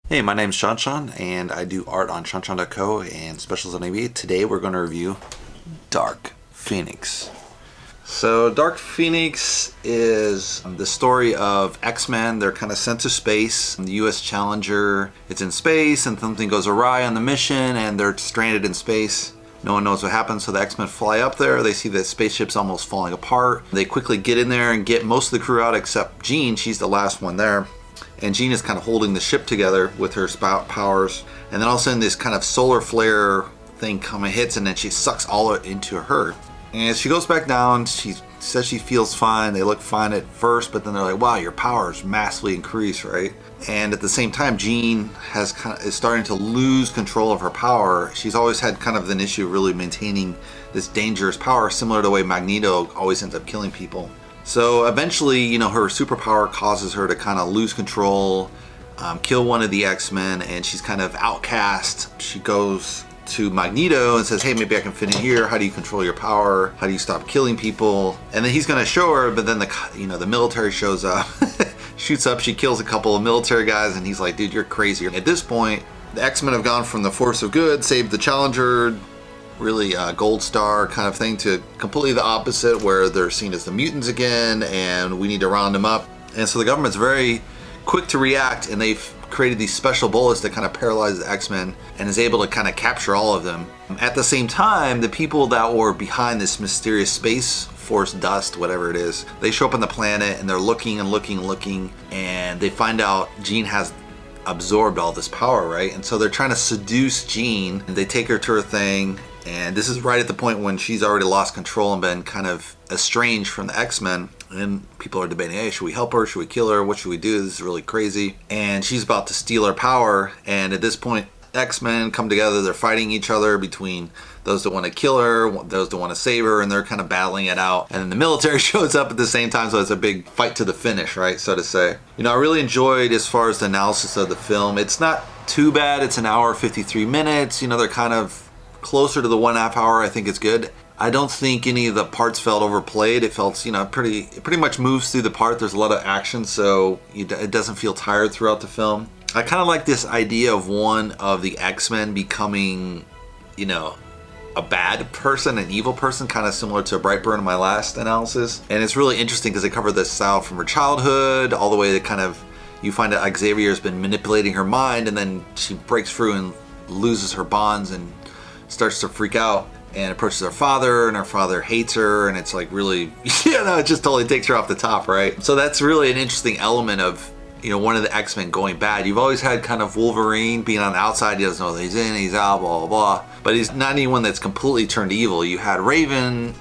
Hey, my name's ShawNshawN and I do art on ShawNshawN.co and Specials on AV. Today we're going to review Dark Phoenix. So Dark Phoenix is the story of X-Men. They're kind of sent to space. The US Challenger, it's in space and something goes awry on the mission and they're stranded in space. No one knows what happened, so the X-Men fly up there. They see the spaceship's almost falling apart. They quickly get in there and get most of the crew out except Jean. She's the last one there. And Jean is kind of holding the ship together with her spout powers. And then all of a sudden this kind of solar flare thing hits and then she sucks all of it into her. And as she goes back down, she says she feels fine. They look fine at first, but then they're like, wow, your powers massively increase, right? And at the same time, Jean is starting to lose control of her power. She's always had kind of an issue really maintaining this dangerous power, similar to the way Magneto always ends up killing people. So eventually, her superpower causes her to kind of lose control, kill one of the X-Men, and she's kind of outcast. She goes to Magneto and says, hey, maybe I can fit in here. How do you control your power? How do you stop killing people? And then he's going to show her, but then the military shows up, shoots up, she kills a couple of military guys, and he's like, dude, you're crazy. At this point, the X-Men have gone from the force of good, saved the Challenger, really gold star kind of thing, to completely the opposite, where they're seen as the mutants again and we need to round them up. And so the government's very quick to react, and they've created these special bullets that kind of paralyze the X-Men and is able to kind of capture all of them. At the same time, the people that were behind this mysterious space force dust, whatever it is, they show up on the planet and they're looking and looking and looking, and they find out Jean has absorbed all this power, right? And so they're trying to seduce Jean, and they take her to her thing. And this is right at the point when she's already lost control and been kind of estranged from the X-Men. And people are debating, hey, should we help her? Should we kill her? What should we do? This is really crazy. And she's about to steal her power. And at this point, X-Men come together. They're fighting each other between those that want to kill her, those that want to save her, and they're kind of battling it out. And then the military shows up at the same time, so it's a big fight to the finish, right, so to say. I really enjoyed, as far as the analysis of the film, it's not too bad. It's an hour, 53 minutes. They're kind of closer to the 1.5 hour. I think it's good. I don't think any of the parts felt overplayed. It felt, it pretty much moves through the part. There's a lot of action, so it doesn't feel tired throughout the film. I kind of like this idea of one of the X-Men becoming, a bad person, an evil person, kind of similar to Brightburn in my last analysis. And it's really interesting because they cover this style from her childhood all the way to you find out Xavier's been manipulating her mind, and then she breaks through and loses her bonds and starts to freak out and approaches her father, and her father hates her, and it's like really, it just totally takes her off the top, right? So that's really an interesting element of, one of the X-Men going bad. You've always had kind of Wolverine being on the outside. He doesn't know that he's in, he's out, blah, blah, blah. But he's not anyone that's completely turned evil. You had Raven,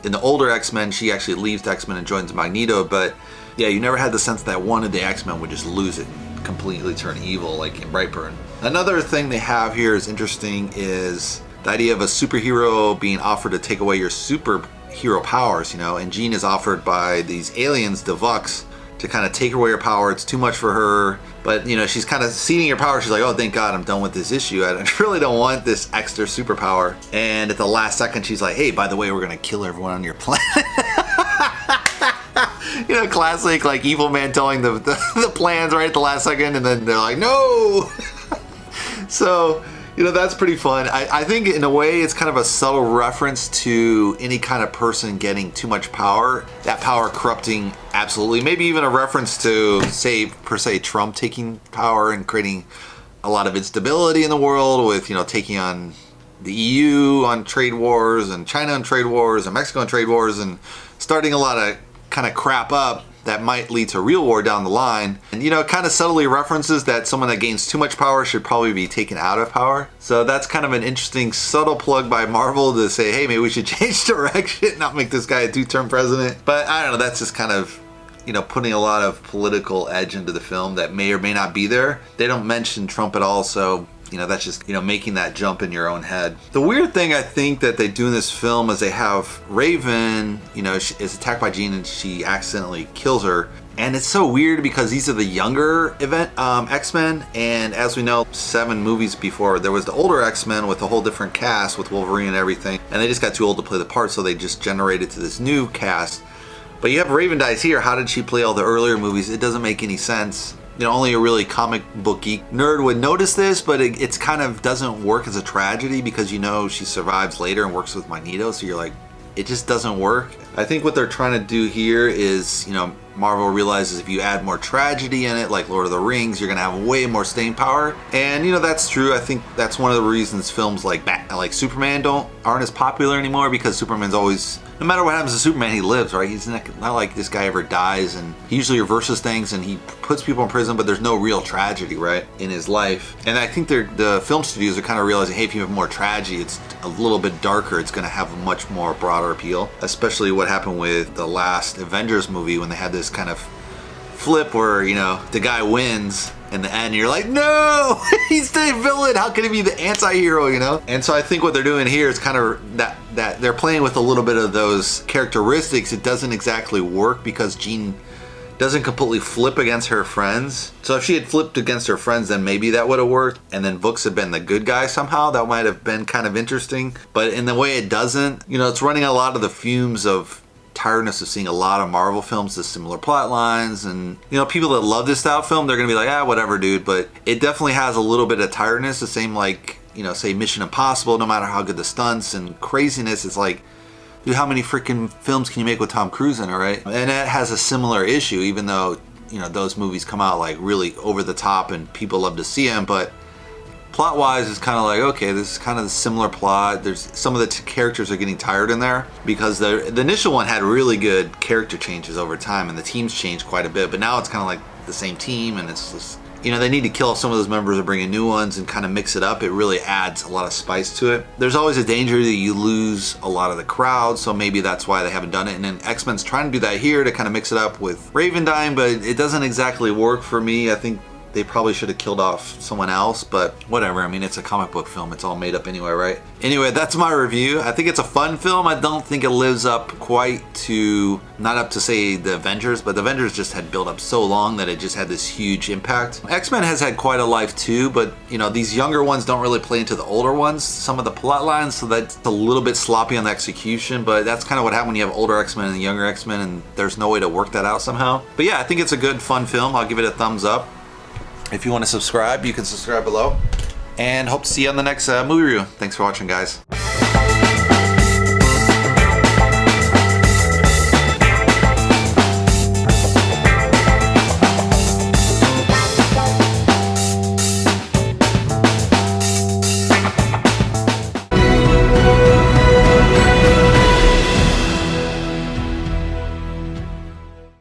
in the older X-Men, she actually leaves the X-Men and joins Magneto, but yeah, you never had the sense that one of the X-Men would just lose it and completely turn evil like in Brightburn. Another thing they have here is interesting is the idea of a superhero being offered to take away your superhero powers, and Jean is offered by these aliens, the Vux, to kind of take away her power. It's too much for her, but she's kind of ceding her power. She's like, oh, thank God I'm done with this issue. I really don't want this extra superpower. And at the last second, she's like, hey, by the way, we're gonna kill everyone on your planet. Classic like evil man telling the plans right at the last second, and then they're like, no. So that's pretty fun. I think in a way it's kind of a subtle reference to any kind of person getting too much power, that power corrupting absolutely. Maybe even a reference to, say, per se, Trump taking power and creating a lot of instability in the world with, taking on the EU on trade wars and China on trade wars and Mexico on trade wars and starting a lot of kind of crap up that might lead to real war down the line. And it kind of subtly references that someone that gains too much power should probably be taken out of power. So that's kind of an interesting subtle plug by Marvel to say, hey, maybe we should change direction, not make this guy a 2-term president. But I don't know, that's just kind of putting a lot of political edge into the film that may or may not be there. They don't mention Trump at all, so that's just, making that jump in your own head. The weird thing I think that they do in this film is they have Raven, she is attacked by Jean and she accidentally kills her. And it's so weird because these are the younger X-Men, and as we know, 7 movies before, there was the older X-Men with a whole different cast with Wolverine and everything, and they just got too old to play the part, so they just generated to this new cast. But you have Raven dies here. How did she play all the earlier movies? It doesn't make any sense. only a really comic book geek nerd would notice this, but it's kind of doesn't work as a tragedy because she survives later and works with Magneto, so you're like, it just doesn't work. I think what they're trying to do here is, Marvel realizes if you add more tragedy in it, like Lord of the Rings, you're gonna have way more staying power. And that's true. I think that's one of the reasons films like Superman aren't as popular anymore, because Superman's always, no matter what happens to Superman, he lives, right? He's not like this guy ever dies, and he usually reverses things and he puts people in prison, but there's no real tragedy, right, in his life. And I think the film studios are kind of realizing, hey, if you have more tragedy, it's a little bit darker, it's gonna have a much more broader appeal. Especially what happened with the last Avengers movie when they had this kind of flip where the guy wins in the end, you're like, no, he's the villain, how can he be the anti-hero? And so I think what they're doing here is kind of that they're playing with a little bit of those characteristics. It doesn't exactly work because Jean doesn't completely flip against her friends. So if she had flipped against her friends, then maybe that would have worked, and then Vooks had been the good guy somehow. That might have been kind of interesting. But in the way it doesn't, it's running a lot of the fumes of tiredness of seeing a lot of Marvel films with similar plot lines, and people that love this style film, they're gonna be like, whatever, dude. But it definitely has a little bit of tiredness, the same like say Mission Impossible. No matter how good the stunts and craziness, it's like, dude, how many freaking films can you make with Tom Cruise in it, right? And it has a similar issue, even though those movies come out like really over the top and people love to see them, but plot wise, it's kind of like, okay, this is kind of the similar plot. There's some of the characters are getting tired in there, because the initial one had really good character changes over time, and the teams changed quite a bit, but now it's kind of like the same team, and it's just, they need to kill off some of those members or bring in new ones and kind of mix it up. It really adds a lot of spice to it. There's always a danger that you lose a lot of the crowd, so maybe that's why they haven't done it. And then X-Men's trying to do that here to kind of mix it up with Raven dying, but it doesn't exactly work for me. I think they probably should have killed off someone else, but whatever. I mean, it's a comic book film. It's all made up anyway, right? Anyway, that's my review. I think it's a fun film. I don't think it lives up quite to, not up to say the Avengers, but the Avengers just had built up so long that it just had this huge impact. X-Men has had quite a life too, but these younger ones don't really play into the older ones, some of the plot lines, so that's a little bit sloppy on the execution, but that's kind of what happened when you have older X-Men and younger X-Men, and there's no way to work that out somehow. But yeah, I think it's a good, fun film. I'll give it a thumbs up. If you want to subscribe, you can subscribe below. And hope to see you on the next movie review. Thanks for watching, guys.